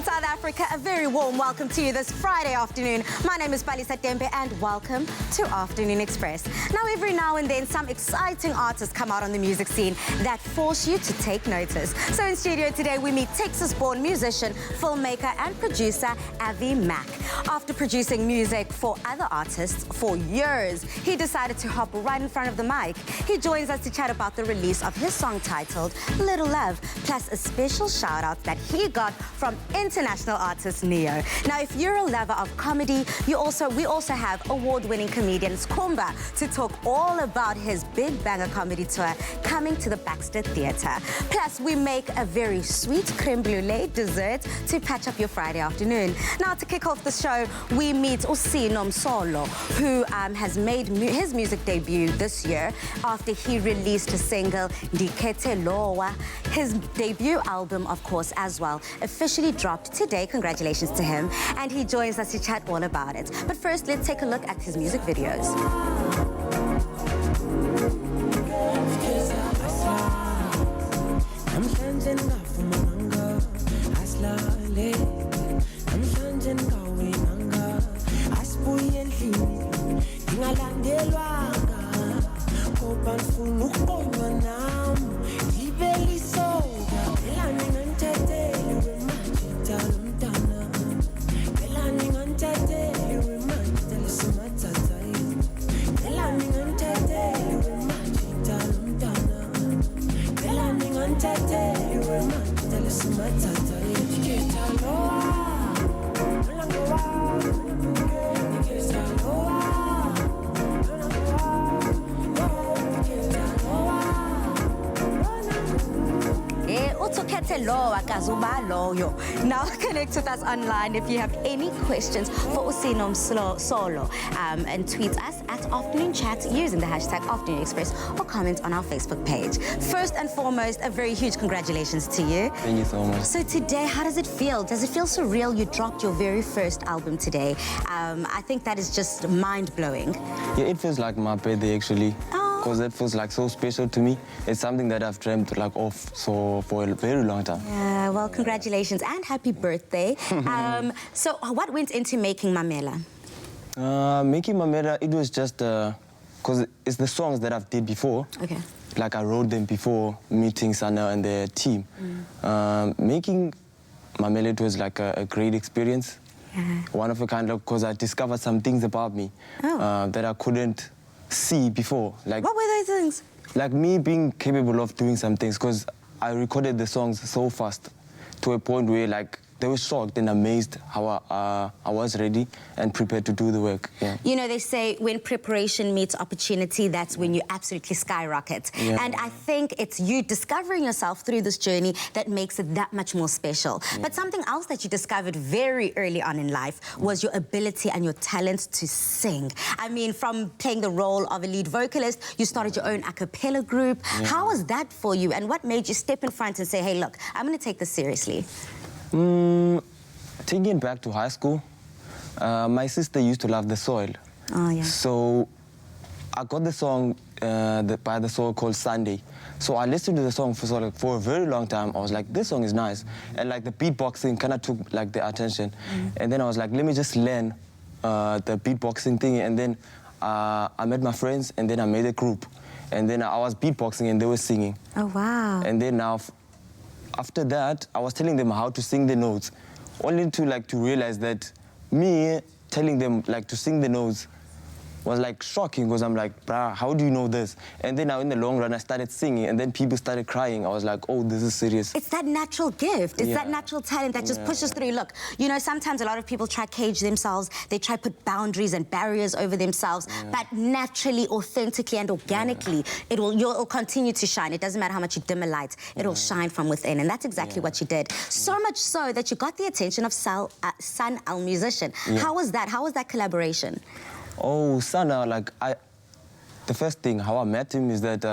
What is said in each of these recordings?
South Africa, a very warm welcome to you this Friday afternoon. My name is Balisa Tempe and welcome to Afternoon Express. Now, every now and then, some exciting artists come out on the music scene that force you to take notice. So in studio today, we meet Texas-born musician, filmmaker and producer Avi Mack. After producing music for other artists for years, he decided to hop right in front of the mic. He joins us to chat about the release of his song titled Little Love, plus a special shout-out that he got from international artist Neo. Now, if you're a lover of comedy, we also have award-winning comedian Kumba to talk all about his Big Banger comedy tour coming to the Baxter Theatre. Plus, we make a very sweet creme brulee dessert to patch up your Friday afternoon. Now, to kick off the show, we meet Usino Msolo, who has made his music debut this year after he released a single, Ndikhethe Lowa. His debut album, of course, as well, officially dropped today. Congratulations to him. And he joins us to chat all about it. But first, let's take a look at his music videos. Now connect with us online if you have any questions for Usino Solo and tweet us at Afternoon Chat using the hashtag Afternoon Express or comment on our Facebook page. First and foremost, a very huge congratulations to you. Thank you so much. So today, how does it feel? Does it feel surreal? You dropped your very first album today. I think that is just mind-blowing. Yeah, it feels like my birthday actually. Because it feels like so special to me. It's something that I've dreamt like of for a very long time. Yeah, well, congratulations and happy birthday. So what went into making Mamela? Making Mamela, it was just because it's the songs that I've did before. Okay. Like I wrote them before meeting Sana and the team. Making Mamela, it was like a great experience. Yeah. One of a kind, because I discovered some things about me that I couldn't see before. Like, what were those things? Like me being capable of doing some things, because I recorded the songs so fast to a point where like they were shocked and amazed how I was ready and prepared to do the work. Yeah. You know, they say when preparation meets opportunity, that's when you absolutely skyrocket. Yeah. And I think it's you discovering yourself through this journey that makes it that much more special. Yeah. But something else that you discovered very early on in life was your ability and your talent to sing. I mean, from playing the role of a lead vocalist, you started your own a cappella group. Yeah. How was that for you? And what made you step in front and say, hey, look, I'm going to take this seriously? Taking it back to high school, my sister used to love The Soil. Oh, yeah. So I got the song by The Soil called Sunday. So I listened to the song for a very long time. I was like, this song is nice. And like the beatboxing kind of took like the attention. And then I was like, let me just learn the beatboxing thing. And then I met my friends and then I made a group. And then I was beatboxing and they were singing. Oh, wow. And then now, after that, I was telling them how to sing the notes, only to realize that me telling them like to sing the notes was like shocking, because I'm like, bruh, how do you know this? And then now in the long run, I started singing and then people started crying. I was like, oh, this is serious. It's that natural gift. It's that natural talent that just pushes through. Look, you know, sometimes a lot of people try cage themselves. They try put boundaries and barriers over themselves. But naturally, authentically and organically, you'll continue to shine. It doesn't matter how much you dim a light. It'll shine from within. And that's exactly what you did. So much so that you got the attention of Sun Al Musician. How was that? How was that collaboration? Oh, Sana, the first thing, how I met him is that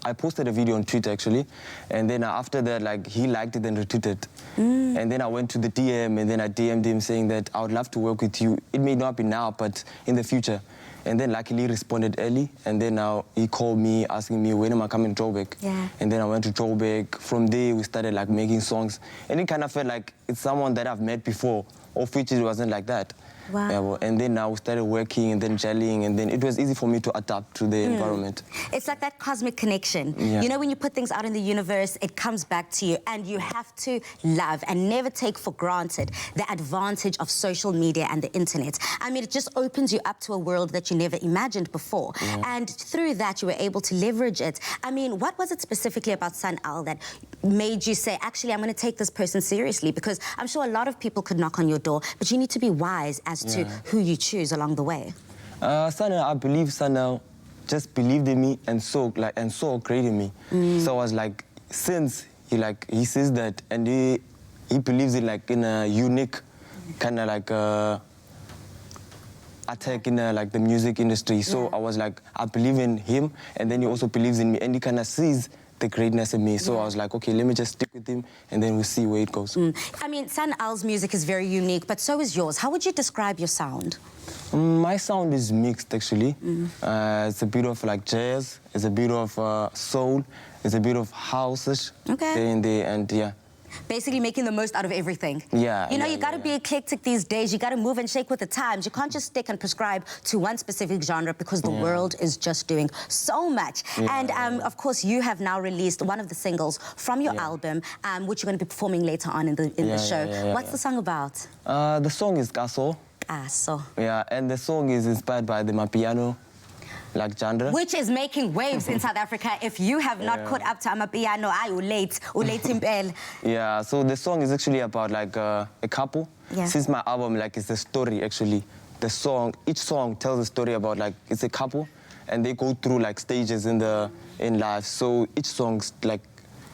I posted a video on Twitter, actually, and then after that, like, he liked it and retweeted. And then I went to the DM, and then I DM'd him saying that I would love to work with you. It may not be now, but in the future. And then luckily he responded early. And then now he called me asking me, when am I coming to Joburg? Yeah. And then I went to Joburg. From there, we started like making songs. And it kind of felt like it's someone that I've met before, of which it wasn't like that. Wow. Yeah, well, and then now we started working and then gelling, and then it was easy for me to adapt to the environment. It's like that cosmic connection. Yeah. You know, when you put things out in the universe, it comes back to you, and you have to love and never take for granted the advantage of social media and the internet. I mean, it just opens you up to a world that you never imagined before. And through that, you were able to leverage it. I mean, what was it specifically about Sun Al that made you say, actually, I'm going to take this person seriously? Because I'm sure a lot of people could knock on your door, but you need to be wise as to who you choose along the way. Sanel, I believe Sanel just believed in me and saw great in me. So I was like, since he sees that and he believes it like in a unique kind of like attack in like the music industry. So I was like, I believe in him, and then he also believes in me, and he kind of sees the greatness in me. So I was like, okay, let me just stick with him, and then we'll see where it goes. I mean, Sun Al's music is very unique, but so is yours. How would you describe your sound? My sound is mixed, actually. It's a bit of like jazz, it's a bit of soul, it's a bit of house-ish. Okay. There and there, and yeah. Basically making the most out of everything. Yeah, You know, yeah, you got to be eclectic these days. You got to move and shake with the times. You can't just stick and prescribe to one specific genre because the world is just doing so much. And of course, you have now released one of the singles from your album, which you're going to be performing later on in the show. What's the song about? The song is Kaso. So. Yeah, and the song is inspired by the Mapiano like genre. Which is making waves in South Africa. If you have not caught up to Amapiano, you late impel. Yeah, so the song is actually about like a couple. Yeah. Since my album like it's a story actually. Each song tells a story about like it's a couple, and they go through like stages in life. So each song like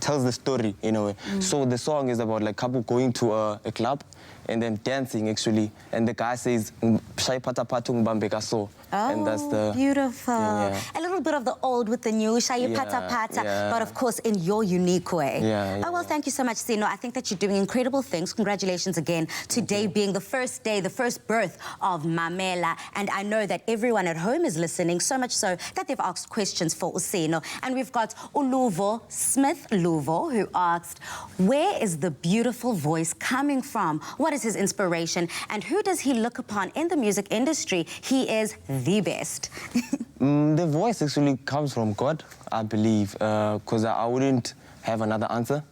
tells the story in a way. So the song is about like couple going to a club and then dancing actually, and the guy says "Shai pata patung bambeka so," and that's the beautiful. Yeah. A little bit of the old with the new, Shai pata pata, but of course in your unique way. Oh well, thank you so much, Sino. I think that you're doing incredible things. Congratulations again. Today being the first day, the first birth of Mamela, and I know that everyone at home is listening, so much so that they've asked questions for Usino. And we've got Uluvo Smith Luvo, who asked, where is the beautiful voice coming from? What is his inspiration, and who does he look upon in the music industry? He is the best. The voice actually comes from God, I believe, because I wouldn't have another answer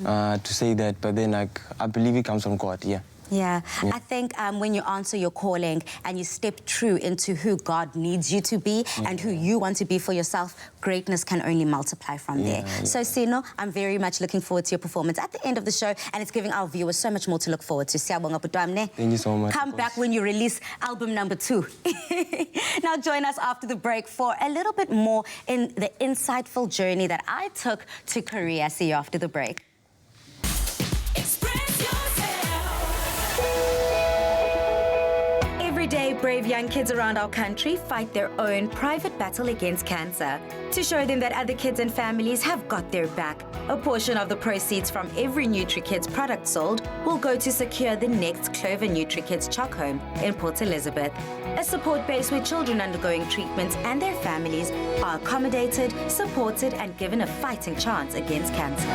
to say that, but then like I believe it comes from God, Yeah, I think when you answer your calling and you step true into who God needs you to be and who you want to be for yourself, greatness can only multiply from there. So, Sino, I'm very much looking forward to your performance at the end of the show, and it's giving our viewers so much more to look forward to. Siyabonga Butwamne. Thank you so much. Come back when you release album number 2. Now, join us after the break for a little bit more in the insightful journey that I took to Korea. See you after the break. Every day, brave young kids around our country fight their own private battle against cancer. To show them that other kids and families have got their back, a portion of the proceeds from every NutriKids product sold will go to secure the next Clover NutriKids Chalk Home in Port Elizabeth, a support base where children undergoing treatment and their families are accommodated, supported, and given a fighting chance against cancer.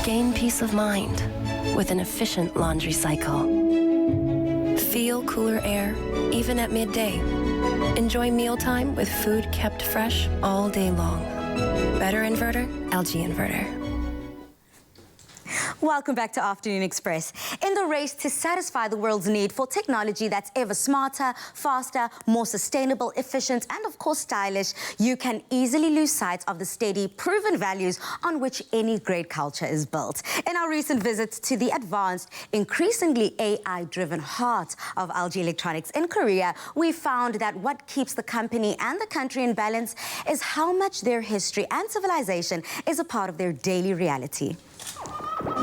Gain peace of mind with an efficient laundry cycle. Feel cooler air even at midday. Enjoy mealtime with food kept fresh all day long. Better inverter, LG Inverter. Welcome back to Afternoon Express. In the race to satisfy the world's need for technology that's ever smarter, faster, more sustainable, efficient, and of course stylish, you can easily lose sight of the steady, proven values on which any great culture is built. In our recent visit to the advanced, increasingly AI-driven heart of LG Electronics in Korea, we found that what keeps the company and the country in balance is how much their history and civilization is a part of their daily reality. From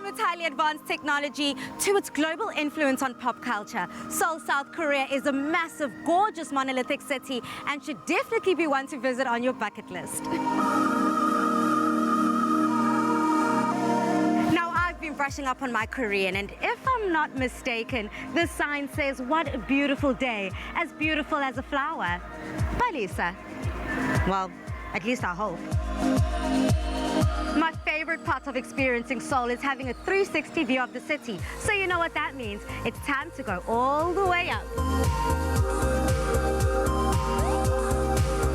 its highly advanced technology to its global influence on pop culture, Seoul, South Korea is a massive, gorgeous, monolithic city and should definitely be one to visit on your bucket list. Now, I've been brushing up on my Korean, and if I'm not mistaken, the sign says, "What a beautiful day, as beautiful as a flower." Bye, Lisa. Well, at least I hope. My favorite part of experiencing Seoul is having a 360 view of the city. So you know what that means. It's time to go all the way up.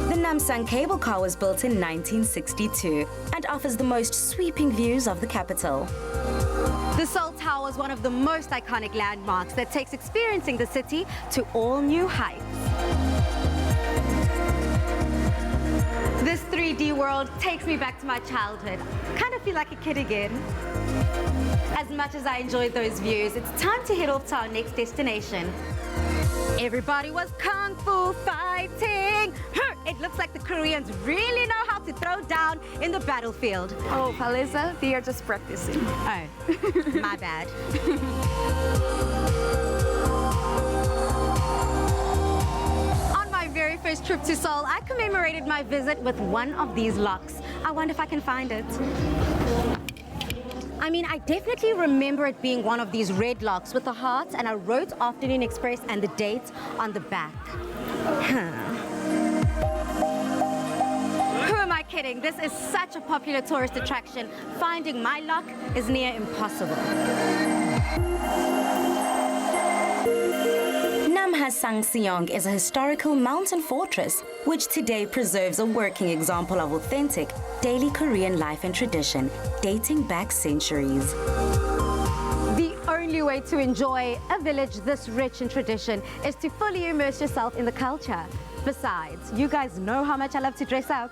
The Namsan cable car was built in 1962 and offers the most sweeping views of the capital. The Seoul Tower is one of the most iconic landmarks that takes experiencing the city to all new heights. This 3D world takes me back to my childhood. Kind of feel like a kid again. As much as I enjoyed those views, it's time to head off to our next destination. Everybody was kung fu fighting. It looks like the Koreans really know how to throw down in the battlefield. Oh, Palisa, they are just practicing. Oh, my bad. Very first trip to Seoul, I commemorated my visit with one of these locks. I wonder if I can find it. I mean, I definitely remember it being one of these red locks with the heart, and I wrote Afternoon Express and the date on the back. Who am I kidding? This is such a popular tourist attraction. Finding my lock is near impossible. Namhasangseong is a historical mountain fortress which today preserves a working example of authentic daily Korean life and tradition dating back centuries. The only way to enjoy a village this rich in tradition is to fully immerse yourself in the culture. Besides, you guys know how much I love to dress up.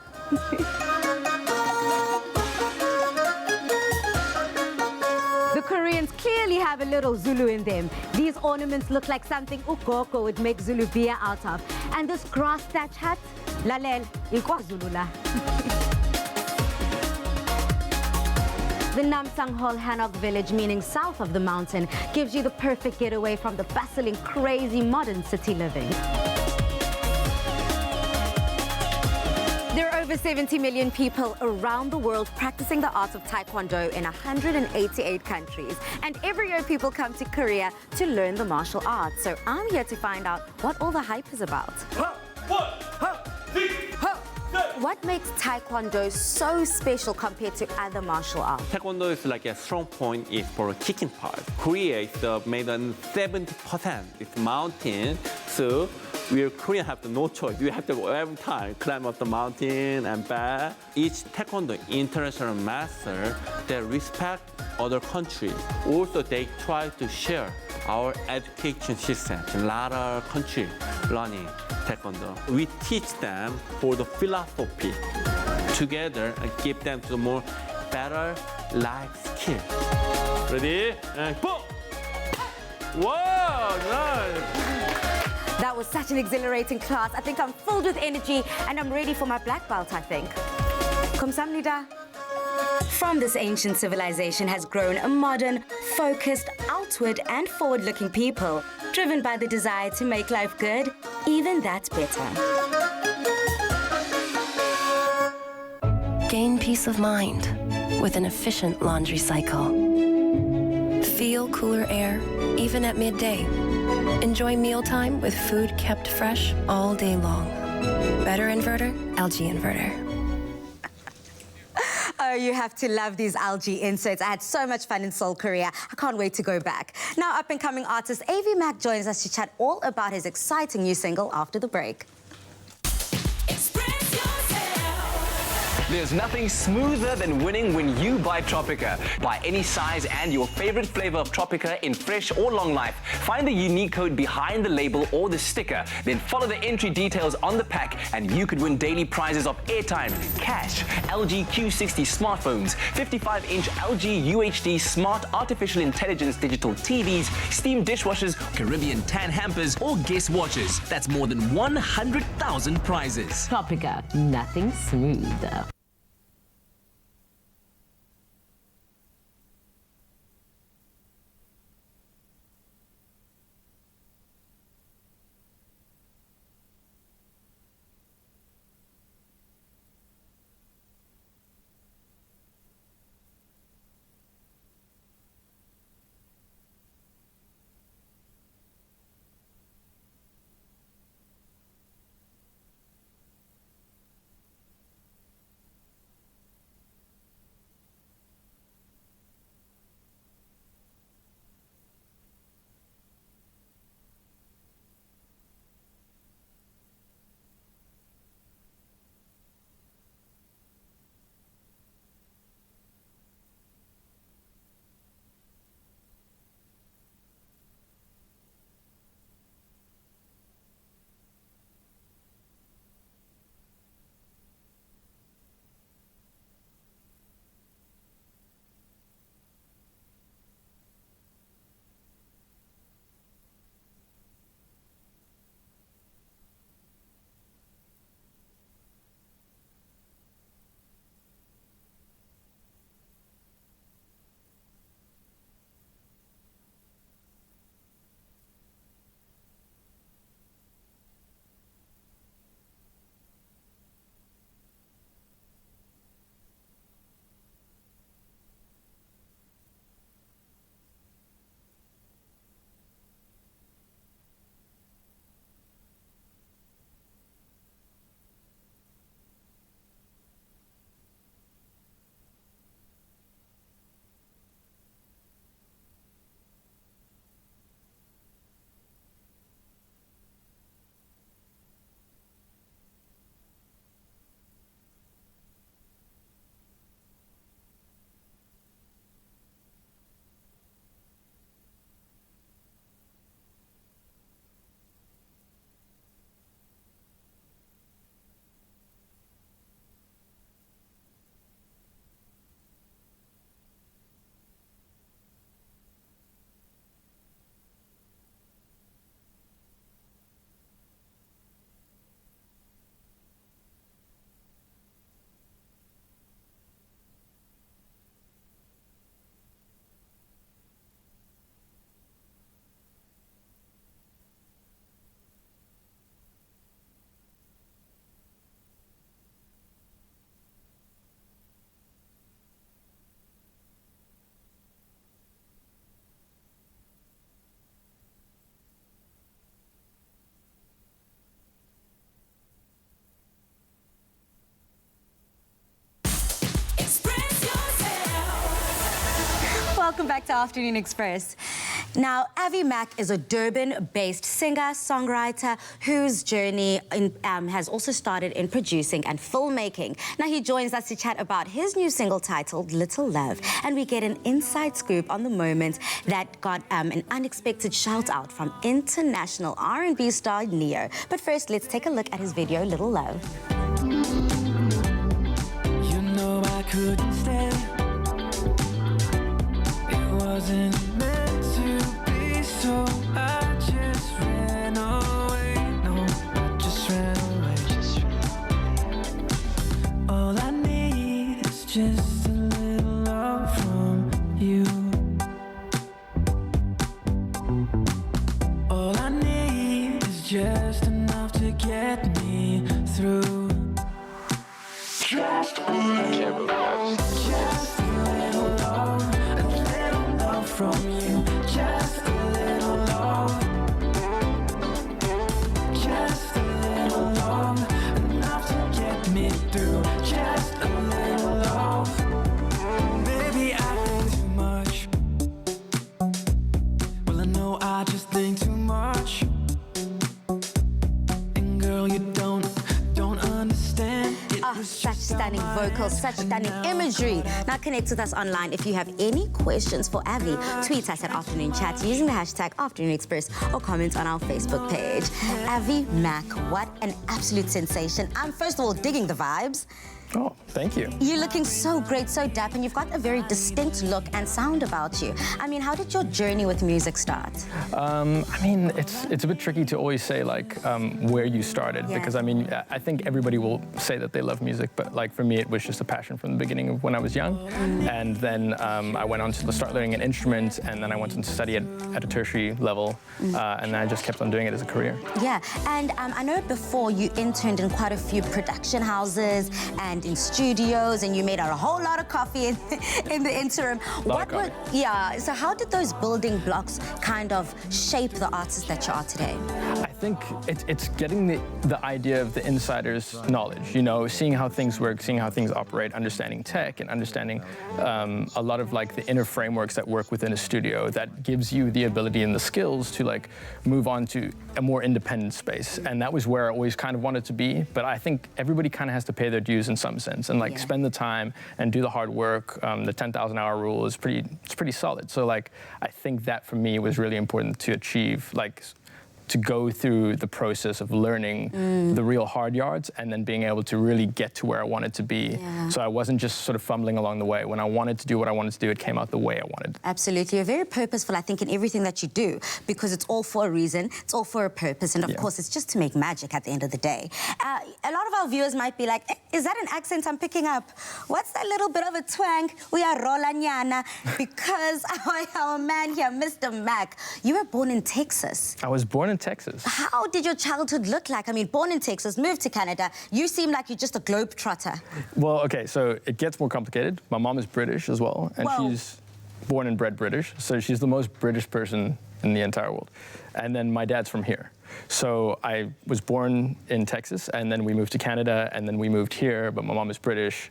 The Koreans clearly have a little Zulu in them. These ornaments look like something Ukoko would make Zulu beer out of. And this grass-thatched hut, lalel, ilkwa Zulu la. The Namsang Hol Hanok village, meaning south of the mountain, gives you the perfect getaway from the bustling, crazy modern city living. There are over 70 million people around the world practicing the art of Taekwondo in 188 countries. And every year people come to Korea to learn the martial arts. So I'm here to find out what all the hype is about. What makes Taekwondo so special compared to other martial arts? Taekwondo is like a strong point is for a kicking part. Korea is made on 70% is mountain, so we Korean have no choice. We have to every time climb up the mountain and back. Each Taekwondo international master, they respect other countries. Also, they try to share our education system. A lot of countries learning Taekwondo. We teach them for the philosophy together and give them to more better life skill. Ready? And boom! Wow, nice! That was such an exhilarating class. I think I'm filled with energy and I'm ready for my black belt, I think. Kamsahamnida. From this ancient civilization has grown a modern, focused, outward and forward-looking people, driven by the desire to make life good, even that better. Gain peace of mind with an efficient laundry cycle. Feel cooler air even at midday. Enjoy mealtime with food kept fresh all day long. Better inverter, LG Inverter. Oh, you have to love these LG inserts. I had so much fun in Seoul, Korea. I can't wait to go back. Now, up-and-coming artist Avi Mack joins us to chat all about his exciting new single after the break. There's nothing smoother than winning when you buy Tropica. Buy any size and your favorite flavor of Tropica in fresh or long life. Find the unique code behind the label or the sticker. Then follow the entry details on the pack and you could win daily prizes of airtime, cash, LG Q60 smartphones, 55-inch LG UHD smart artificial intelligence digital TVs, steam dishwashers, Caribbean tan hampers, or guest watches. That's more than 100,000 prizes. Tropica, nothing smoother. Welcome back to Afternoon Express. Now, Avi Mack is a Durban-based singer-songwriter whose journey has also started in producing and filmmaking. Now, he joins us to chat about his new single titled Little Love, and we get an inside scoop on the moment that got an unexpected shout-out from international R&B star Neo. But first, let's take a look at his video, Little Love. You know I couldn't stay. Wasn't meant to be, so I just ran away. No, I just ran away. All I need is just a little love from you. All I need is just enough to get me through. Just a little love. Just a little love. From you, just a little love, just a little love, enough to get me through, just a little love. vocals, such stunning imagery. Now connect with us online if you have any questions for Avi. Tweet us at Afternoon Chat using the hashtag Afternoon Express or comment on our Facebook page. Avi Mack, what an absolute sensation. I'm first of all digging the vibes. Oh, thank you. You're looking so great, so dapper, and you've got a very distinct look and sound about you. I mean, how did your journey with music start? I mean, it's a bit tricky to always say like where you started, because I mean, I think everybody will say that they love music, but like for me, it was just a passion from the beginning of when I was young. And then I went on to start learning an instrument, and then I went on to study at a tertiary level, and then I just kept on doing it as a career. Yeah, and I know before you interned in quite a few production houses and in studios, and you made a whole lot of coffee in the interim. So how did those building blocks kind of shape the artist that you are today? I think it's getting the idea of the insider's knowledge, you know, seeing how things work, seeing how things operate, understanding tech, and understanding a lot of like the inner frameworks that work within a studio that gives you the ability and the skills to like move on to a more independent space. And that was where I always kind of wanted to be, but I think everybody kind of has to pay their dues in some sense and like spend the time and do the hard work. The 10,000 hour rule is pretty solid. So like I think that for me was really important to achieve, like to go through the process of learning the real hard yards and then being able to really get to where I wanted to be. So I wasn't just sort of fumbling along the way. When I wanted to do what I wanted to do, it came out the way I wanted. Absolutely. You're very purposeful, I think, in everything that you do, because it's all for a reason, it's all for a purpose, and of course, it's just to make magic at the end of the day. A lot of our viewers might be like, is that an accent I'm picking up? What's that little bit of a twang? We are Rolanyana, because our man here, Mr. Mack, you were born in Texas. I was born in Texas. How did your childhood look like? I mean, born in Texas, moved to Canada. You seem like you're just a globetrotter. Well, okay, so it gets more complicated. My mom is British as well, and she's born and bred British, so she's the most British person in the entire world. And then my dad's from here. So I was born in Texas, and then we moved to Canada, and then we moved here, but my mom is British.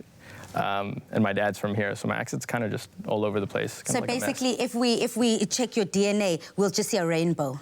And my dad's from here, so my accent's kind of just all over the place. So like basically, if we check your DNA, we'll just see a rainbow.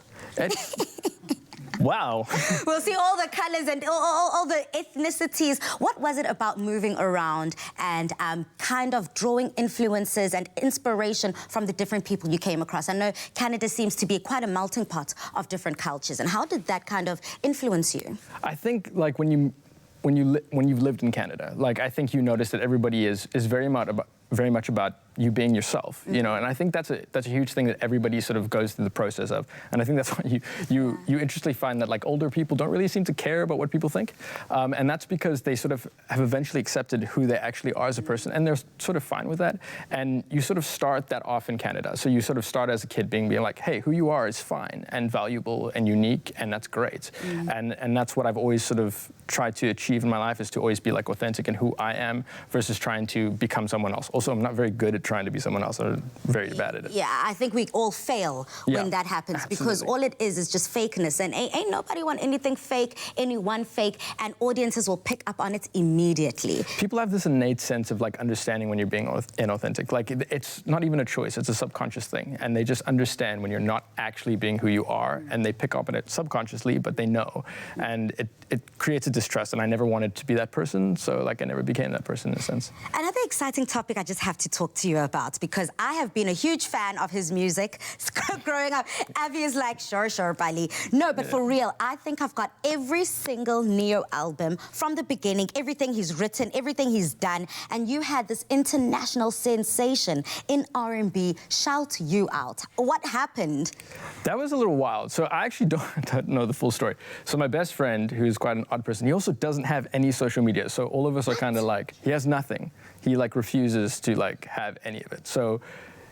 Wow. We'll see all the colors and all the ethnicities. What was it about moving around and kind of drawing influences and inspiration from the different people you came across? I know Canada seems to be quite a melting pot of different cultures. And how did that kind of influence you? I think like when you've lived in Canada, like I think you notice that everybody is very much about you being yourself, you know, and I think that's a huge thing that everybody sort of goes through the process of, and I think that's why you interestingly find that like older people don't really seem to care about what people think, and that's because they sort of have eventually accepted who they actually are as a person, and they're sort of fine with that, and you sort of start that off in Canada, so you sort of start as a kid being like, hey, who you are is fine and valuable and unique, and that's great, and that's what I've always sort of tried to achieve in my life, is to always be like authentic in who I am versus trying to become someone else. Also, I'm not very good at trying to be someone else. I'm very bad at it. Yeah, I think we all fail when that happens, because all it is just fakeness, and ain't nobody want anything fake, anyone fake, and audiences will pick up on it immediately. People have this innate sense of like understanding when you're being inauthentic. Like it's not even a choice, it's a subconscious thing, and they just understand when you're not actually being who you are, and they pick up on it subconsciously, but they know, and it creates a distrust, and I never wanted to be that person, so like I never became that person in a sense. Another exciting topic I just have to talk to you about, because I have been a huge fan of his music growing up. Avi is like, sure, Bali. No, but for real, I think I've got every single Neo album from the beginning, everything he's written, everything he's done, and you had this international sensation in R&B, Shout You Out. What happened? That was a little wild. So I actually don't know the full story. So my best friend, who's quite an odd person, he also doesn't have any social media. So all of us are kind of like, he has nothing. He like refuses to like have any of it. So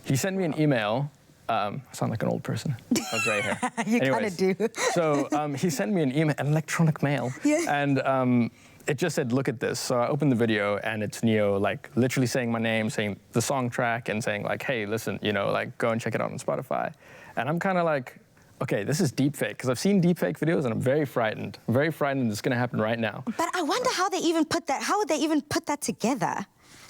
he sent me an email. I sound like an old person. Oh, gray hair. You kind of do. So he sent me an email, an electronic mail, and it just said, look at this. So I opened the video, and it's Neo like literally saying my name, saying the song track, and saying like, hey, listen, you know, like go and check it out on Spotify. And I'm kind of like, okay, this is deepfake, because I've seen deepfake videos and I'm very frightened. I'm very frightened it's going to happen right now. But I wonder how they even put that, how would they even put that together?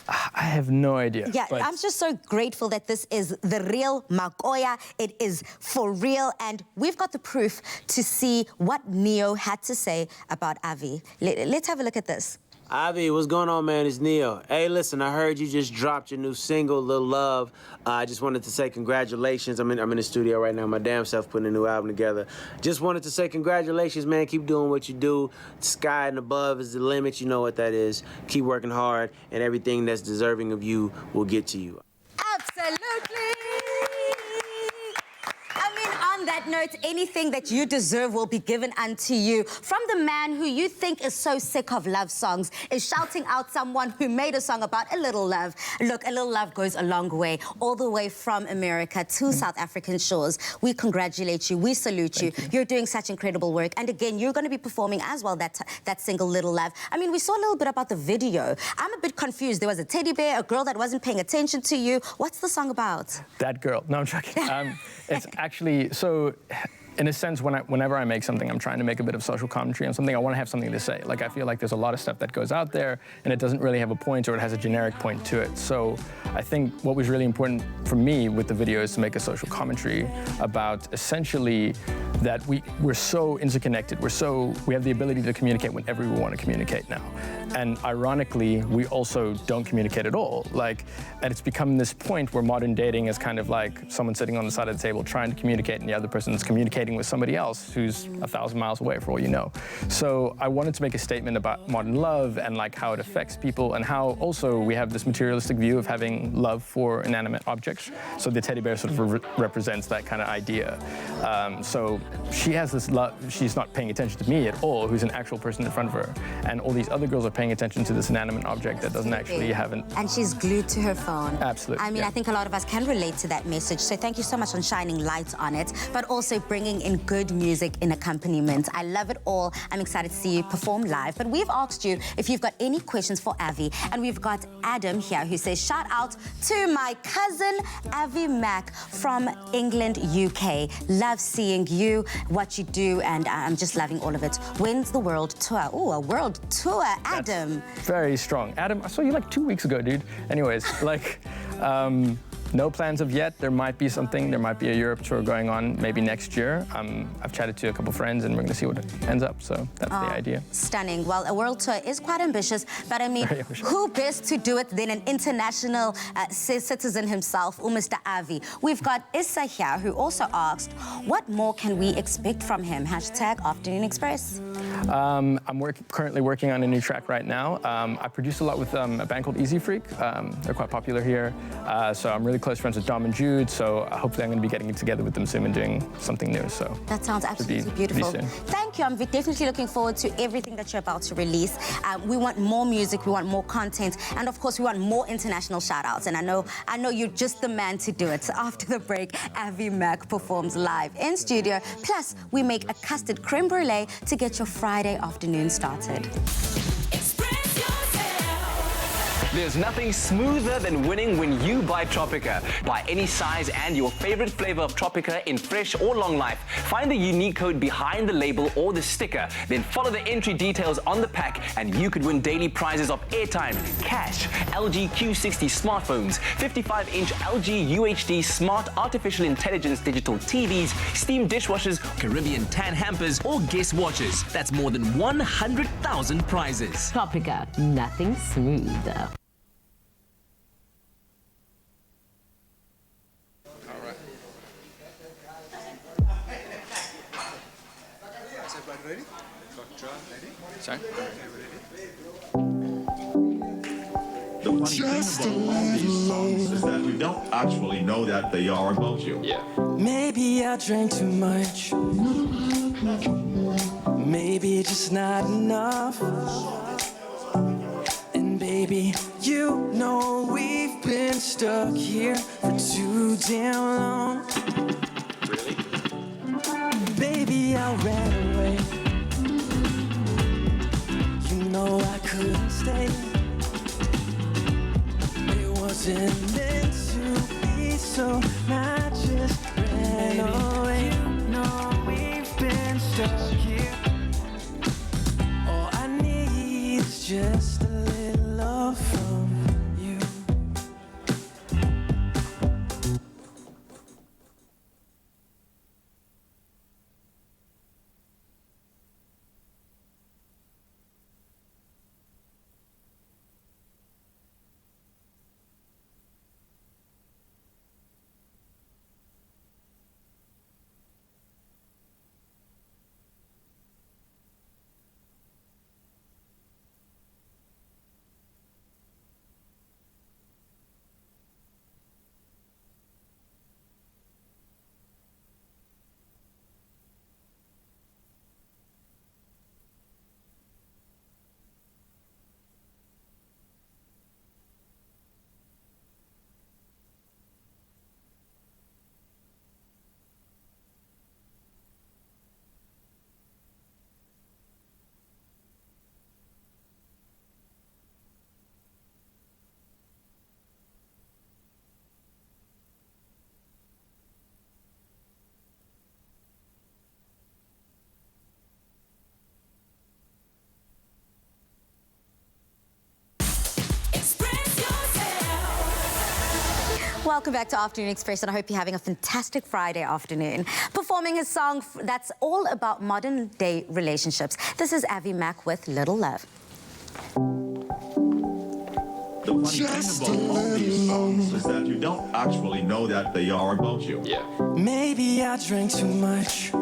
I have no idea. Yeah, I'm just so grateful that this is the real Makoya. It is for real, and we've got the proof to see what Neo had to say about Avi. Let's have a look at this. Ivy, what's going on, man? It's Neo. Hey, listen, I heard you just dropped your new single, Little Love. I just wanted to say congratulations. I'm in the studio right now, my damn self, putting a new album together. Just wanted to say congratulations, man. Keep doing what you do. The sky and above is the limit. You know what that is. Keep working hard, and everything that's deserving of you will get to you. Absolutely. I mean, on that note, anything that you deserve will be given unto you. From the man who you think is so sick of love songs is shouting out someone who made a song about a little love. Look, a little love goes a long way, all the way from America to South African shores. We congratulate you. We salute you. You're doing such incredible work. And again, you're going to be performing as well that single Little Love. I mean, we saw a little bit about the video. I'm a bit confused. There was a teddy bear, a girl that wasn't paying attention to you. What's the song about? That girl. No, I'm joking. It's actually, so in a sense, whenever I make something, I'm trying to make a bit of social commentary on something. I want to have something to say. Like, I feel like there's a lot of stuff that goes out there and it doesn't really have a point, or it has a generic point to it. So I think what was really important for me with the video is to make a social commentary about essentially that we're so interconnected. We have the ability to communicate whenever we want to communicate now. And ironically, we also don't communicate at all. And it's become this point where modern dating is kind of like someone sitting on the side of the table trying to communicate, and the other person's communicating with somebody else who's 1,000 miles away, for all you know. So I wanted to make a statement about modern love and like how it affects people, and how also we have this materialistic view of having love for inanimate objects. So the teddy bear sort of represents that kind of idea. So she has this love, she's not paying attention to me at all, who's an actual person in front of her. And all these other girls are paying attention to this inanimate object that doesn't actually have an... And she's glued to her phone. Absolutely. I mean, I think a lot of us can relate to that message. So thank you so much on shining light on it, but also bringing in good music in accompaniment. I love it all. I'm excited to see you perform live. But we've asked you if you've got any questions for Avi. And we've got Adam here who says, shout out to my cousin, Avi Mack from England, UK. Love seeing you, what you do, and I'm just loving all of it. When's the world tour? Oh, a world tour, Adam. That's very strong. Adam, I saw you like 2 weeks ago, dude. Anyways, no plans of yet. There might be something. There might be a Europe tour going on maybe next year. I've chatted to a couple friends and we're going to see what ends up. So that's the idea. Stunning. Well, a world tour is quite ambitious, but I mean, who best to do it than an international citizen himself, Mr. Avi? We've got Issa here who also asked, what more can we expect from him? #Afternoon Express. I'm currently working on a new track right now. I produce a lot with a band called Easy Freak. They're quite popular here. So I'm really close friends with Dom and Jude, so hopefully I'm going to be getting together with them soon and doing something new. So that sounds absolutely beautiful. Thank you. I'm definitely looking forward to everything that you're about to release. We want more music, we want more content, and of course we want more international shout-outs. And I know you're just the man to do it. So after the break, Avi Mack performs live in studio. Plus, we make a custard creme brulee to get your Friday afternoon started. There's nothing smoother than winning when you buy Tropica. Buy any size and your favorite flavor of Tropica in fresh or long life. Find the unique code behind the label or the sticker. Then follow the entry details on the pack and you could win daily prizes of airtime, cash, LG Q60 smartphones, 55-inch LG UHD smart artificial intelligence digital TVs, steam dishwashers, Caribbean tan hampers, or guest watches. That's more than 100,000 prizes. Tropica, nothing smoother. Ready? Doctor, ready? Sorry? The funny thing about all these songs is that you don't actually know that they are about you. Yeah. Maybe I drank too much. Maybe just not enough. And baby, you know we've been stuck here for too damn long. Really? Baby, I ran away. You know I couldn't stay. It wasn't meant to be, so I just ran away. You know we've been stuck here. All I need is just a little love from you. Welcome back to Afternoon Express, and I hope you're having a fantastic Friday afternoon. Performing his song that's all about modern-day relationships. This is Avi Mack with Little Love. The funny thing about all these songs is that you don't actually know that they are about you. Yeah. Maybe I drank too much.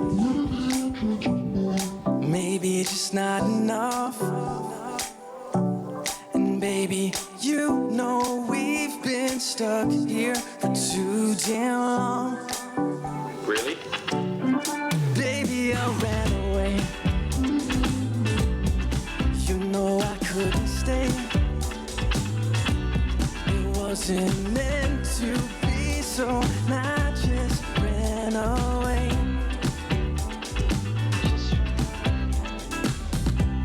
Maybe it's just not enough. And baby, you know we've been stuck here for too damn long. Really? Baby, I ran away. You know I couldn't stay. It wasn't meant to be, so I just ran away.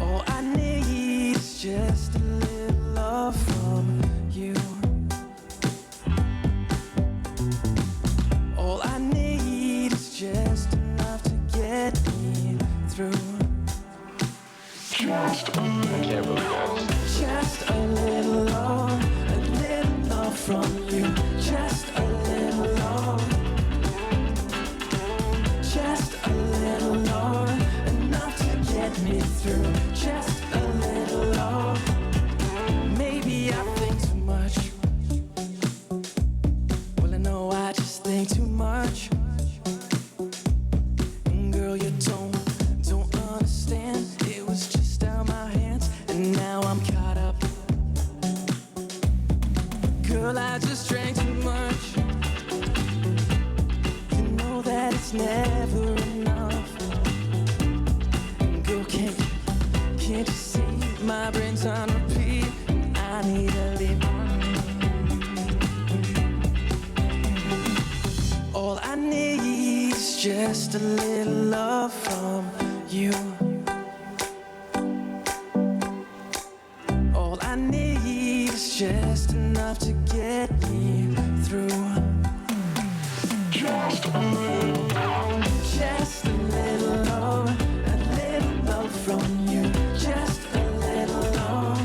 All I need is just a little love from you. All I need is just enough to get me through. Just a little love. Just a little love from you. Just a little love. Just a little love, enough to get me through. Just a little love. Maybe I think too much. Well, I know I just think too much. Girl, you don't understand. It was just out my hands, and now I'm caught up. Girl, I just drank too much. You know that it's never enough. Girl, can't you see my brain's on repeat? I need a little. All I need is just a little love from you. All I need is just enough to get me through. Just a little love. Just a little love from you. Just a little love.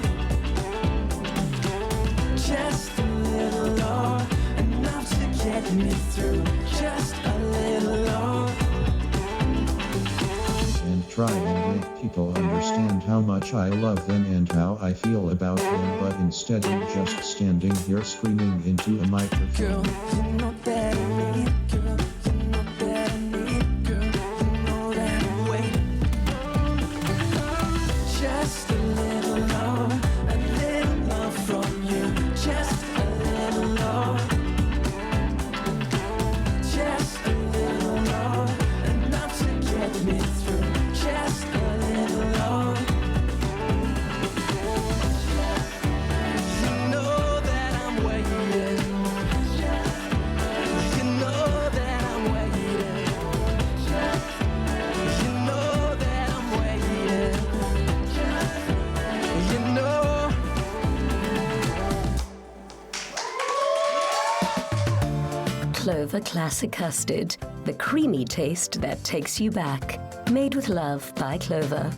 Just a little love, enough to get me through. Just a little love. And try and make people understand how much I love them and how I feel about them, but instead of just standing here screaming into a microphone. Girl, you know that I need. Girl, you know that I need. Girl, you know that I wait. Just a little love from you. Just a little love. Just a little love, enough to get me through. Just a little love. You know that I'm waiting. You know that I'm waiting. You know that I'm waiting. You know. Clover Classic Custard, the creamy taste that takes you back. Made with love by Clover.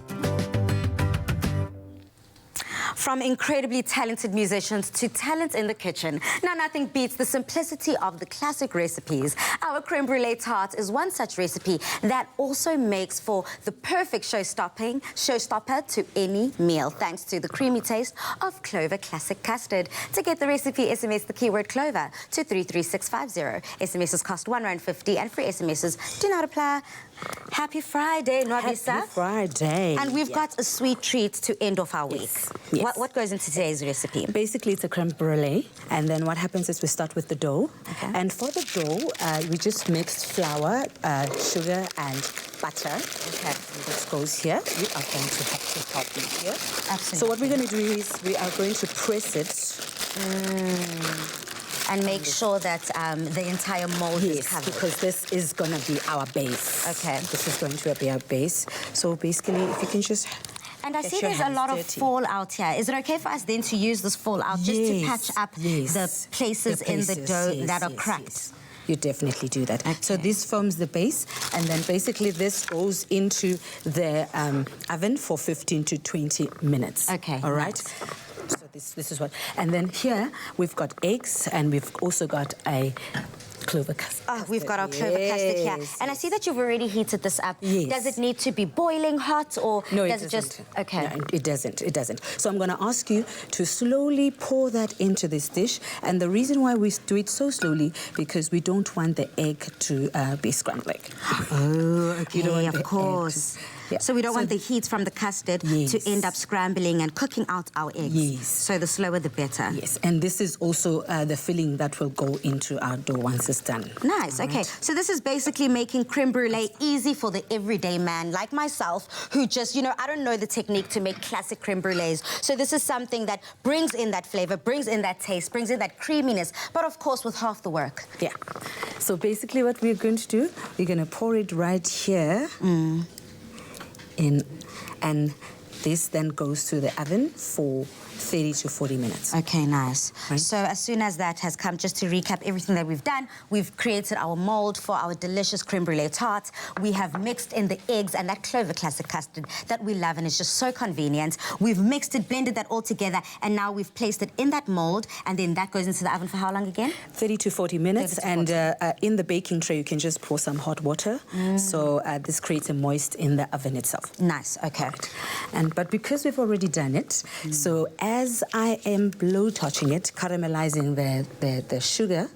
From incredibly talented musicians to talent in the kitchen. Now, nothing beats the simplicity of the classic recipes. Our creme brulee tart is one such recipe that also makes for the perfect showstopper to any meal, thanks to the creamy taste of Clover Classic Custard. To get the recipe, SMS the keyword Clover to 33650. SMSs cost R1.50 and free SMSs do not apply. Happy Friday, Nwabisa. Happy Friday. And we've got a sweet treat to end off our week. Yes. What goes into today's recipe? Basically, it's a creme brulee. And then what happens is we start with the dough. Okay. And for the dough, we just mixed flour, sugar, and butter. Okay. This goes here. You are going to have to help me here. Absolutely. So what we're going to do is we are going to press it. And make sure that the entire mold is covered. Because this is going to be our base. Okay. This is going to be our base. So basically, if you can just... And I get see your there's a hands lot of dirty. fallout here. Is it okay for us then to use this fallout just to patch up the places in the dough that are cracked? Yes. You definitely do that. Okay. So this forms the base, and then basically this goes into the oven for 15 to 20 minutes. Okay. All right? Nice. So This is what. And then here we've got eggs, and we've also got a clover custard. Oh, we've got our clover custard here. And I see that you've already heated this up. Yes. Does it need to be boiling hot, or No, does it it just... doesn't. Okay. No, it doesn't. It doesn't. So I'm going to ask you to slowly pour that into this dish. And the reason why we do it so slowly, because we don't want the egg to be scrambled. Oh, okay, You don't want the of egg course. to- Yeah. So we don't want the heat from the custard to end up scrambling and cooking out our eggs. Yes. So the slower the better. Yes, and this is also the filling that will go into our dough once it's done. Nice, okay. So this is basically making creme brulee easy for the everyday man like myself who just, you know, I don't know the technique to make classic creme brulees. So this is something that brings in that flavor, brings in that taste, brings in that creaminess, but of course with half the work. Yeah. So basically what we're going to do, we're going to pour it right here. In, and this then goes to the oven for 30 to 40 minutes. Okay, nice. Right. So as soon as that has come, just to recap everything that we've done, we've created our mold for our delicious creme brulee tart. We have mixed in the eggs and that Clover Classic custard that we love, and it's just so convenient. We've mixed it, blended that all together, and now we've placed it in that mold, and then that goes into the oven for how long again? 30 to 40 minutes, 30 to 40. and in the baking tray you can just pour some hot water, so this creates a moist in the oven itself. Nice, okay. But because we've already done it, so as I am blow touching it, caramelizing the sugar,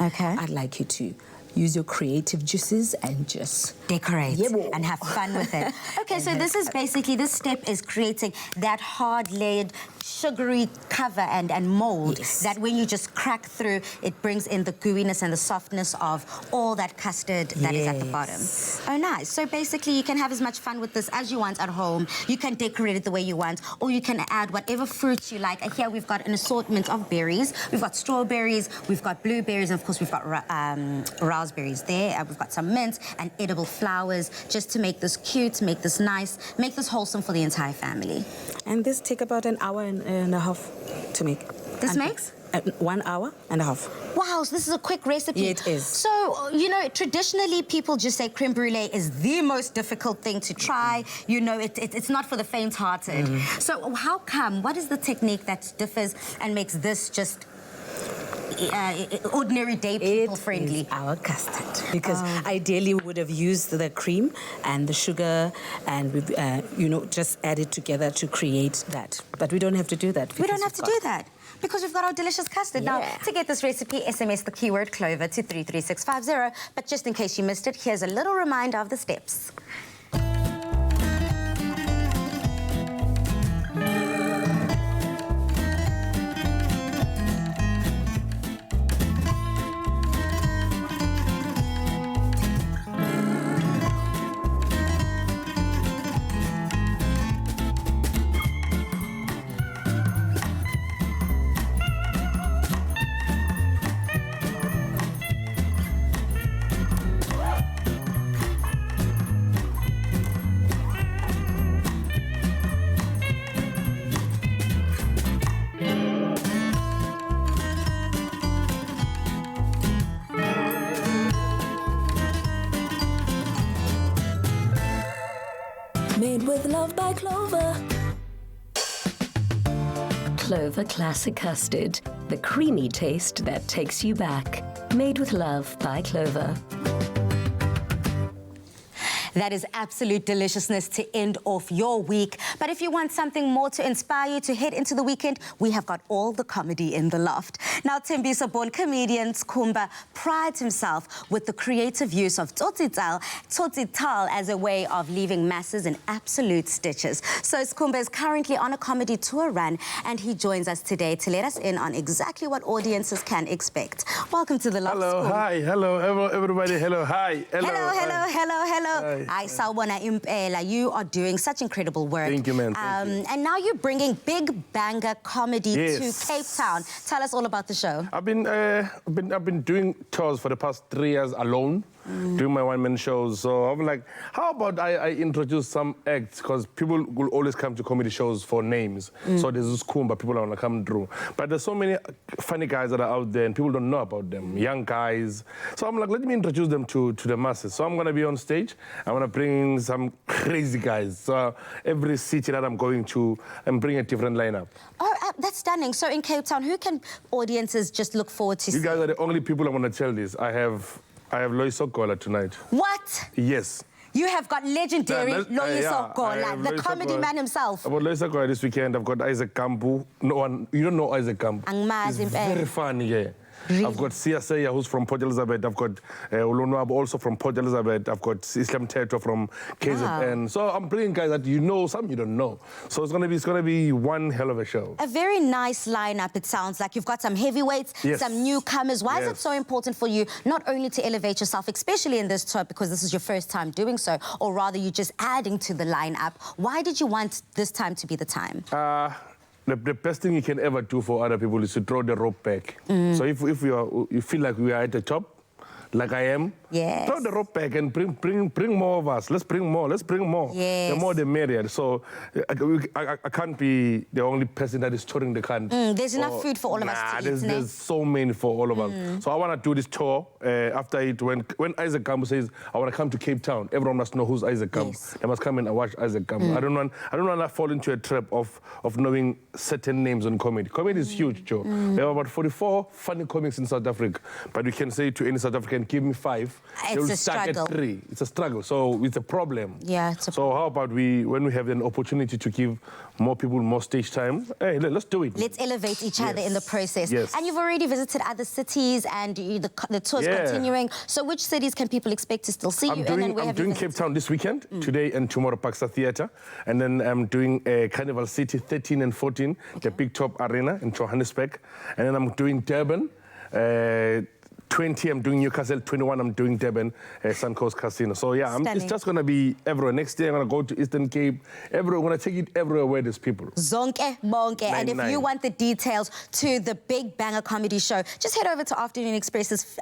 okay, I'd like you to use your creative juices and just decorate and have fun with it. Okay, so this is basically, this step is creating that hard-layered, sugary cover and mold that when you just crack through, it brings in the gooiness and the softness of all that custard that is at the bottom. Oh, nice. So basically, you can have as much fun with this as you want at home. You can decorate it the way you want, or you can add whatever fruits you like. Here we've got an assortment of berries. We've got strawberries, we've got blueberries, and of course we've got raspberries there. We've got some mint and edible flowers, just to make this cute, make this nice, make this wholesome for the entire family. And this take about an hour and a half to make. This makes? 1 hour and a half. Wow, so this is a quick recipe. Yeah, it is. So, you know, traditionally people just say creme brulee is the most difficult thing to try. You know, it's not for the faint-hearted. So how come? What is the technique that differs and makes this just ordinary day people friendly? Our custard, because ideally we would have used the cream and the sugar and we, you know, just add it together to create that. But we don't have to do that. We don't have to do that because we've got our delicious custard. Yeah. Now, to get this recipe, SMS the keyword Clover to 33650. But just in case you missed it, here's a little reminder of the steps. Made with love by Clover. Clover Classic Custard, the creamy taste that takes you back. Made with love by Clover. That is absolute deliciousness to end off your week. But if you want something more to inspire you to head into the weekend, we have got all the comedy in the loft. Now, Thembiso born comedian Skhumba prides himself with the creative use of tsotsitaal as a way of leaving masses in absolute stitches. So Skhumba is currently on a comedy tour run, and he joins us today to let us in on exactly what audiences can expect. Welcome to the loft. Hello, hi, hello, everybody, hello, hi. Hello. Hi, Sawubona Impela. You are doing such incredible work. Thank you, man. Thank you. And now you're bringing Big Banger Comedy Yes. to Cape Town. Tell us all about the show. I've been doing tours for the past 3 years alone. doing my one-man shows. So I'm like, how about I introduce some acts? Because people will always come to comedy shows for names. So there's this Kumba, people want to come through. But there's so many funny guys that are out there and people don't know about them, young guys. So I'm like, let me introduce them to the masses. So I'm going to be on stage. I'm going to bring some crazy guys. So every city that I'm going to, I'm bringing a different lineup. Oh, that's stunning. So in Cape Town, who can audiences just look forward to You guys are the only people I'm going to tell this. I have Loyiso Gola tonight. What? Yes. You have got legendary Loyiso Gola, the comedy man himself. About Loyiso Gola this weekend, I've got Isaac Kambu. No one, you don't know Isaac Kambu. He's very funny, yeah. Really? I've got Siasaya, who's from Port Elizabeth. I've got Ulonwab, also from Port Elizabeth. I've got Islam Teto from KZN. Wow. So I'm bringing guys that you know, some you don't know. So it's gonna be one hell of a show. A very nice lineup, it sounds like. You've got some heavyweights, some newcomers. Why is it so important for you not only to elevate yourself, especially in this tour, because this is your first time doing so, or rather you're just adding to the lineup? Why did you want this time to be the time? The best thing you can ever do for other people is to throw the rope back. So if you feel like we are at the top, like I am, throw the rope back and bring more of us. Let's bring more. The more the merrier. So I can't be the only person that is touring the country. There's enough food for all of us to eat. There's so many for all of us. So I want to do this tour. After it, when Isaac Kambu says, I want to come to Cape Town, everyone must know who's Isaac Kambu. They must come and watch Isaac Kambu. I don't want to fall into a trap of knowing certain names on comedy. Comedy is huge, Joe. We have about 44 funny comics in South Africa. But you can say to any South African, give me 5. It's a struggle. At 3. It's a struggle. So it's a problem. Yeah, so how about when we have an opportunity to give more people more stage time, hey, let's do it. Let's elevate each other in the process. And you've already visited other cities and the tour's continuing. So which cities can people expect to still see you in? I'm doing Cape Town this weekend, today and tomorrow, Paksa Theatre. And then I'm doing Carnival City 13 and 14, the Big Top Arena in Johannesburg. And then I'm doing Durban. 20, I'm doing Newcastle. 21, I'm doing Durban, Suncoast Casino. So yeah, it's just going to be everywhere. Next day, I'm going to go to Eastern Cape. Everywhere, I'm going to take it everywhere where there's people. Zonke bonke. And if you want the details to the Big Banger Comedy Show, just head over to Afternoon Express's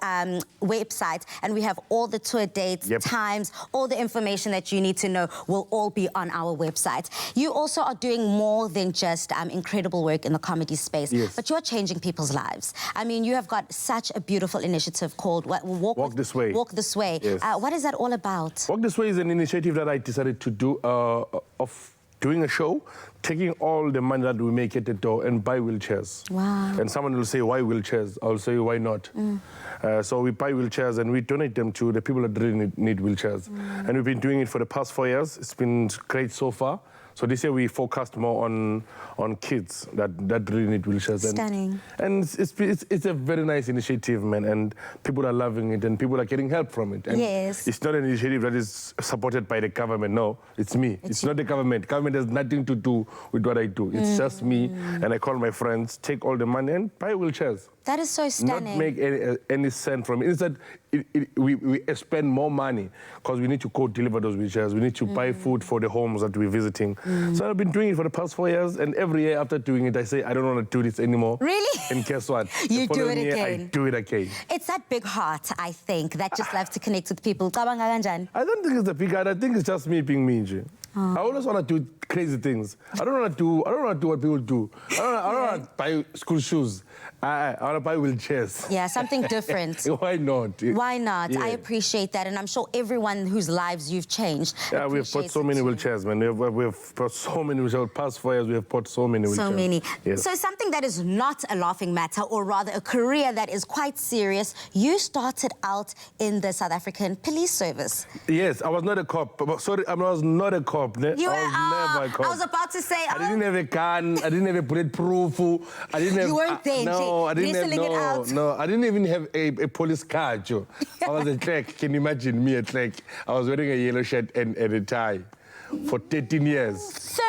website, and we have all the tour dates, times, all the information that you need to know will all be on our website. You also are doing more than just incredible work in the comedy space, but you're changing people's lives. I mean, you have got such a beautiful initiative called Walk This Way. Walk This Way. What is that all about? Walk This Way is an initiative that I decided to do of doing a show, taking all the money that we make at the door and buy wheelchairs. Wow. And someone will say, why wheelchairs? I'll say, why not? So we buy wheelchairs and we donate them to the people that really need wheelchairs. And we've been doing it for the past 4 years. It's been great so far. So this year we focused more on kids that really need wheelchairs. Stunning. And it's a very nice initiative, man, and people are loving it and people are getting help from it. And it's not an initiative that is supported by the government, no, it's me. It's not the government. Government has nothing to do with what I do. It's just me, and I call my friends, take all the money and buy wheelchairs. That is so stunning. Not make any cent from it. Instead, we spend more money because we need to go deliver those wheelchairs. We need to buy food for the homes that we're visiting. So I've been doing it for the past 4 years, and every year after doing it, I say, I don't want to do this anymore. Really? And guess what? You do it again. I do it again. It's that big heart, I think, that just loves to connect with people. I don't think it's the big heart. I think it's just me being me, Nje. I always want to do crazy things. I don't want to do what people do. I don't want to buy school shoes. I want to buy wheelchairs. Yeah, something different. Why not? Why not? I appreciate that, and I'm sure everyone whose lives you've changed. Yeah, we've bought so many wheelchairs, man. We've bought so many wheelchairs. Past 4 years, we have bought so many wheelchairs. So many. Yes. So something that is not a laughing matter, or rather a career that is quite serious. You started out in the South African Police Service. Yes, I was not a cop. Sorry, I was not a cop. You never a cop. I was about to say, I didn't have a gun. I didn't have a bulletproof. I didn't have. You weren't there. No, I didn't have. No, I didn't even have a police car, Joe. I was a clerk. Can you imagine me a clerk? I was wearing a yellow shirt and a tie for 13 years.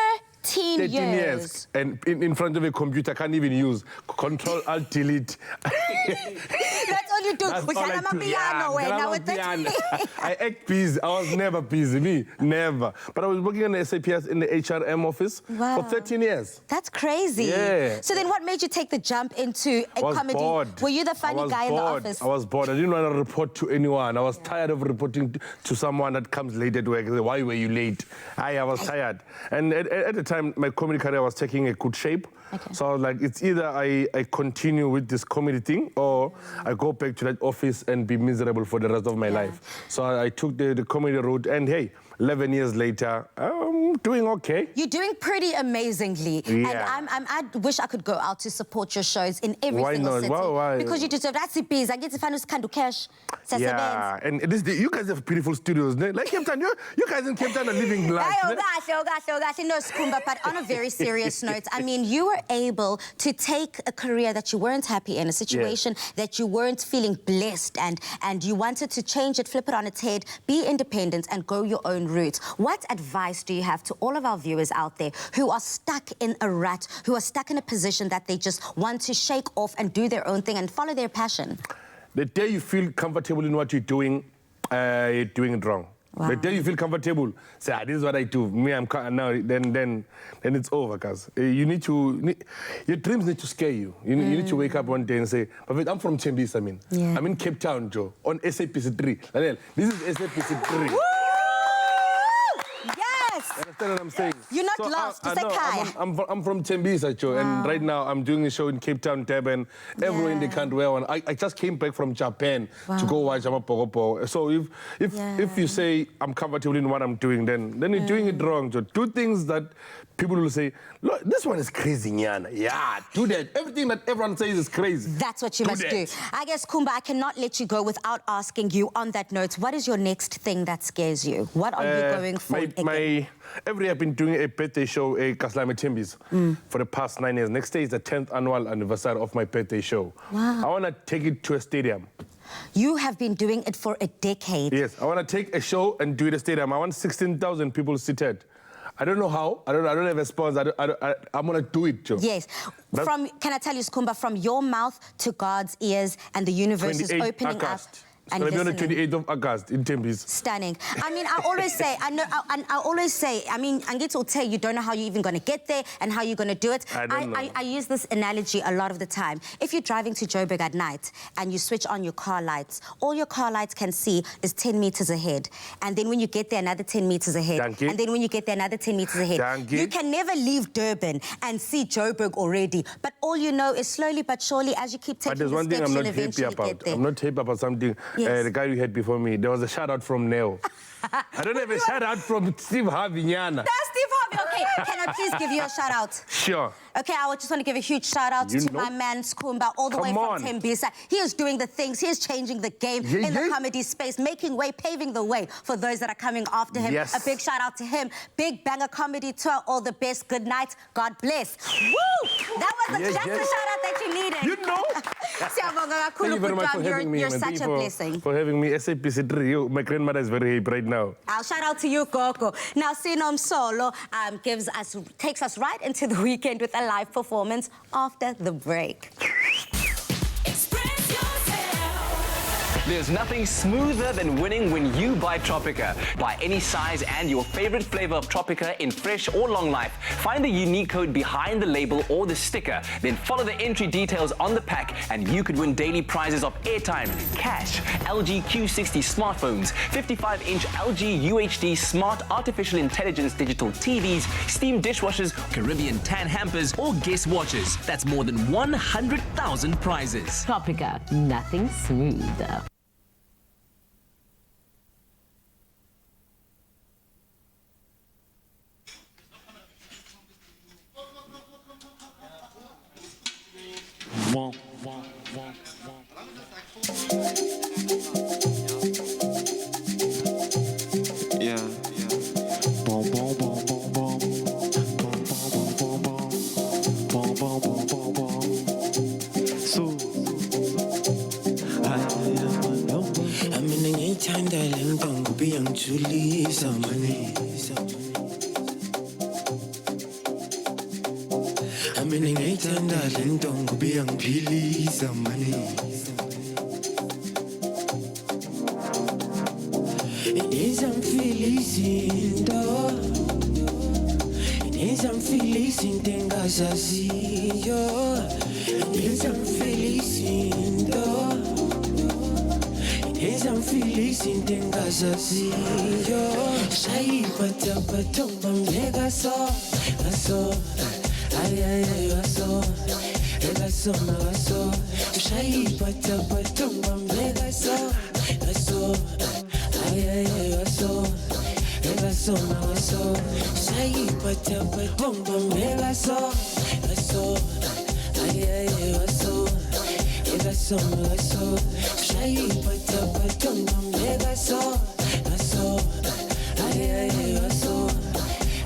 13 years. And in front of a computer, I can't even use Control Alt Delete. That's all you do. That's We all play I do. piano Yeah, now I'm with piano. the I act busy. I was never busy. Me, never. But I was working in the SAPS in the HRM office Wow. for 13 years. That's crazy. Yeah. So then what made you take the jump into a I was comedy? bored. Were you the funny guy in the office? I was bored. I didn't want to report to anyone. I was tired of reporting to someone that comes late at work. Why were you late? I was tired. And at the time, my comedy career was taking a good shape. Okay. So I was like, it's either I continue with this comedy thing or I go back to that office and be miserable for the rest of my life. So I took the comedy route, and hey, 11 years later, I'm doing okay. You're doing pretty amazingly. Yeah. And I wish I could go out to support your shows in every Why single not? city. Why? Because you deserve that. CPs. I get to find kind of cash. Yeah, and you guys have beautiful studios. Ne? Like Cape Town, you guys in Cape Town are living life. Oh ne? gosh. No, Skumba, but on a very serious note, I mean, you were able to take a career that you weren't happy in, a situation that you weren't feeling blessed, and you wanted to change it, flip it on its head, be independent and go your own route. What advice do you have to all of our viewers out there who are stuck in a rut, who are stuck in a position that they just want to shake off and do their own thing and follow their passion? The day you feel comfortable in what you're doing it wrong. Wow. The day you feel comfortable, say, this is what I do. Me, I'm now. Then it's over, guys. Your dreams need to scare you. You need to wake up one day and say, "But I'm from Tembisa, I'm in Cape Town, Joe, on SAPC 3. This is SAPC 3. Yes! You understand what I'm saying? You're not lost. Just like I'm from Tembisa, Joe, and right now I'm doing a show in Cape Town, Durban, everywhere in the country. I just came back from Japan to go watch Amapogopo. So if you say I'm comfortable in what I'm doing, then you're doing it wrong, Joe. Do things that people will say, look, this one is crazy, Nyana. Yeah, do that. Everything that everyone says is crazy. That's what you must do. I guess, Kumba, I cannot let you go without asking you on that note, what is your next thing that scares you? What are you going for again? Every year I've been doing a birthday show, a Kaslame Timbis, for the past 9 years. Next day is the 10th annual anniversary of my birthday show. Wow. I want to take it to a stadium. You have been doing it for a decade. Yes, I want to take a show and do it at a stadium. I want 16,000 people seated. I don't know how. I don't have a sponsor. I'm going to do it, Joe. Yes. Can I tell you, Skumba, from your mouth to God's ears, and the universe is opening August. up. It's going to be on the 28th of August in Tembis. Stunning. I mean, I always say, Angit will tell you don't know how you're even going to get there and how you're going to do it. I use this analogy a lot of the time. If you're driving to Joburg at night and you switch on your car lights, all your car lights can see is 10 meters ahead. And then when you get there, another 10 meters ahead. And then when you get there, another 10 meters ahead. You can never leave Durban and see Joburg already. But all you know is slowly but surely, as you keep taking the steps, you'll eventually get there. But there's one thing I'm not happy about. I'm not happy about something. The guy you had before me, there was a shout out from Neo. I don't have a shout out from Steve Harvey, Nyana. That's Steve Harvey. Okay, can I please give you a shout out? Sure. Okay, I just want to give a huge shout out to my man Skumba, all the way from Tembisa. He is doing the things. He is changing the game in the comedy space, making way, paving the way for those that are coming after him. Yes. A big shout out to him. Big Banger Comedy Tour. All the best. Good night. God bless. Woo! That was just the shout out that you needed. You know. Thank you very much for having me. You're such a blessing. For having me. SAPC 3. My grandmother is very happy right now. I'll shout out to you, Coco. Now, Sinom Solo takes us right into the weekend with a live performance after the break. There's nothing smoother than winning when you buy Tropica. Buy any size and your favorite flavor of Tropica in fresh or long life. Find the unique code behind the label or the sticker. Then follow the entry details on the pack and you could win daily prizes of airtime, cash, LG Q60 smartphones, 55-inch LG UHD smart artificial intelligence digital TVs, steam dishwashers, Caribbean tan hampers, or guest watches. That's more than 100,000 prizes. Tropica, nothing smoother. Inenza ngifile izinto Inenza ngifile izinto engazaziyo Inenza ngifile izinto Inenza ngifile izinto engazaziyo Shayiphataphatha ngibambeka so Ngaso Ay ay ay ngaso Ngaso ngaso Shayiphataphatha ngibambeka so Ngaso Ay ay ay ngaso Ngaso ngaso Shayiphataphatha ngibambeka so Ngaso Ay ay ay ngaso Ngaso ngaso Shayiphataphatha ngibambeka so Ngaso Ay ay ay ngaso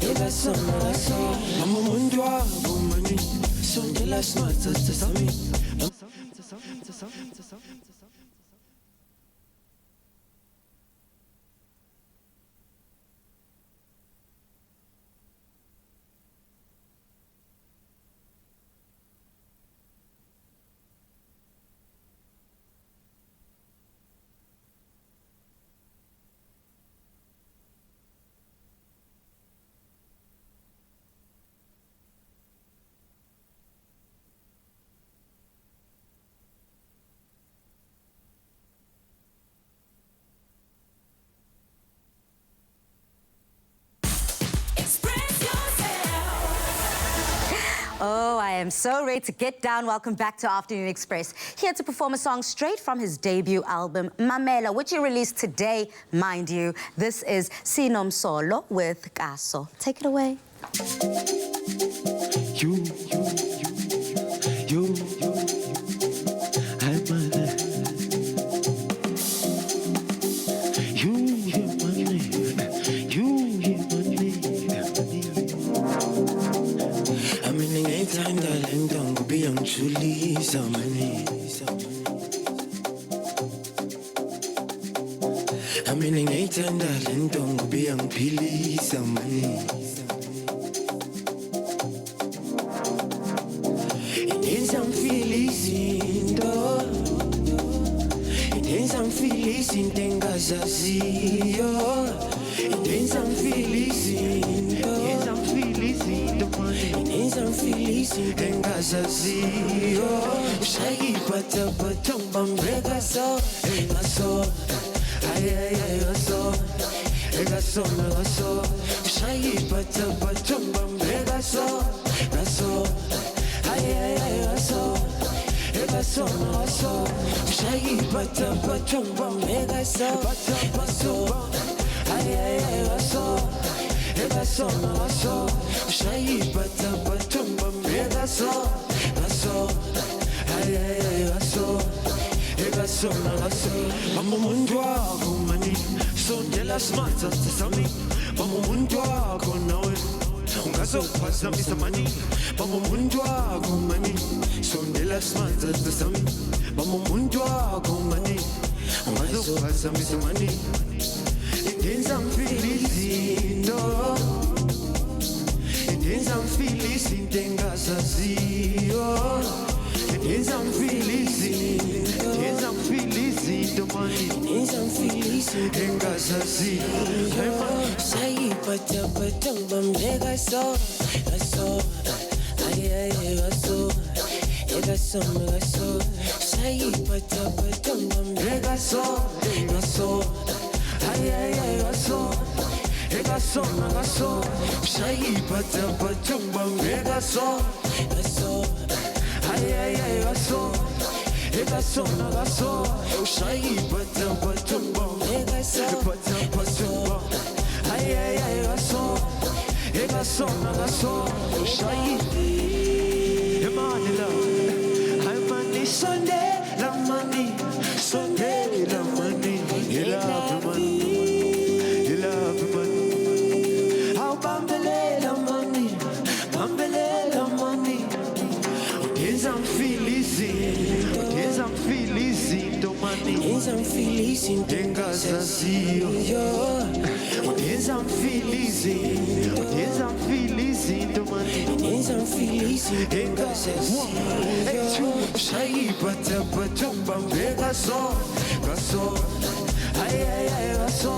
Ngaso ngaso Mama umuntu wabo mani Sondela smarta sami Oh, I am so ready to get down. Welcome back to Afternoon Express. Here to perform a song straight from his debut album, Mamela, which he released today, mind you. This is Sinomsolo with Kaso. Take it away. You I'm ngithanda lento ngoba ngijulisa mani Amina ngithanda lento ngoba ngiphilisa mani Inenza ngifile izinto Inenza ngifile izinto engazaziyo Inenza ngifile izinto Inenza ngifile izinto Inenza ngifile izinto engazaziyo Shayiphataphatha ngibambeka so Ngaso Ay ay ay ngaso Ngaso ngaso Shayiphataphatha ngibambeka so Ngaso Ay ay ay ngaso Ngaso ngaso Shayiphataphatha ngibambeka so Ngaso Ay ay ay ngaso Ngaso ngaso Shayiphataphatha ngibambeka so Ngaso Ay ay ay ngaso Ngaso ngaso Mama umuntu wakho mani Sondela smarta sami Mama umuntu wakho nawe Ungazophazamisa mani Mama umuntu wakho mani Sondela smarta sami Mama umuntu wakho mani Ungazophazamisa mani Inenza ngifile izinto Inenza ngifile izinto engazaziyo Inenza ngifile izinto Inenza ngifile izinto mani Inenza ngifile izinto engazaziyo Shayiphataphatha ngibambeka so Ngaso Ay ay ay ngaso Ngaso ngaso Shayiphataphatha ngibambeka so Ngaso Ay ay ay ngaso Ngaso ngaso Shayiphataphatha ngibambeka so Ngaso Ay ay ay ngaso Ngaso ngaso Shayiphataphatha ngibambeka so Ngaso Ay ay ay ngaso Ngaso ngaso Shayiphataphatha Hamani Sunday la money Sunday la money You love money You love money How bambele la money Bambele la money Inenza ngifile izinto Inenza ngifile izinto mani Inenza ngifile izinto engazaziyo Inenza ngifile izinto Inenza ngifile izinto mani Inenza ngifile izinto engazaziyo Shayiphataphatha ngibambeka so Ngaso Ay ay ay ngaso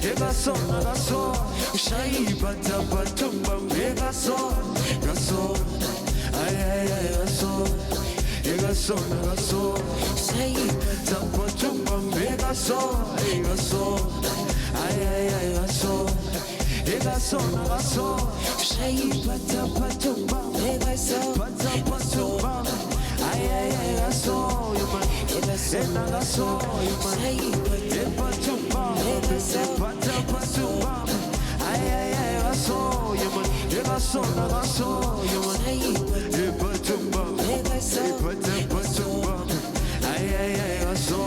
Egaso nagaso Shai bata batumba Egaso Gaso Ay ay ay gaso Egaso nagaso Shai bata batumba Egaso Egaso Ay ay ay gaso Egaso nagaso Shai bata batumba Egaso bata batumba Ay ay ay gaso Nagaso Shai bata batumba Egaso Ay ay ay gaso Egaso nagaso Ebatumba Ebatumba Ay ay ay gaso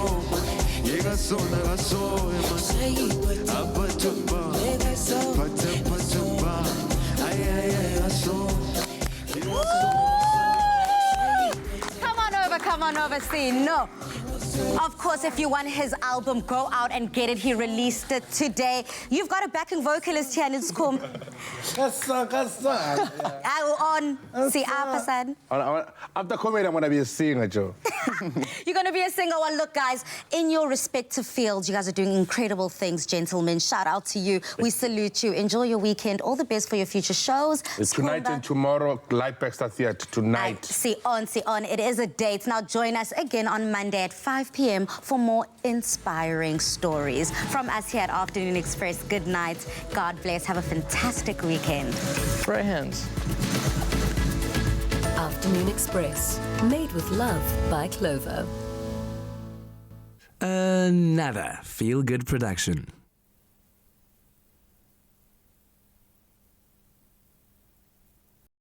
Egaso nagaso Abatumba Batumba Ay ay ay gaso Come on over, see. No. Of course, if you want his album, go out and get it. He released it today. You've got a backing vocalist here, and it's cool. On. See, Apasan. After comedy, I'm going to be a singer, Joe. You're going to be a singer. Well, look, guys, in your respective fields, you guys are doing incredible things, gentlemen. Shout out to you. We salute you. Enjoy your weekend. All the best for your future shows. Tonight and tomorrow, Light Baxter Theatre, tonight. See on. It is a date. Now join us again on Monday at 5 p.m. for more inspiring stories. From us here at Afternoon Express, good night. God bless. Have a fantastic weekend. Right hands. Afternoon Express, made with love by Clover. Another feel-good production.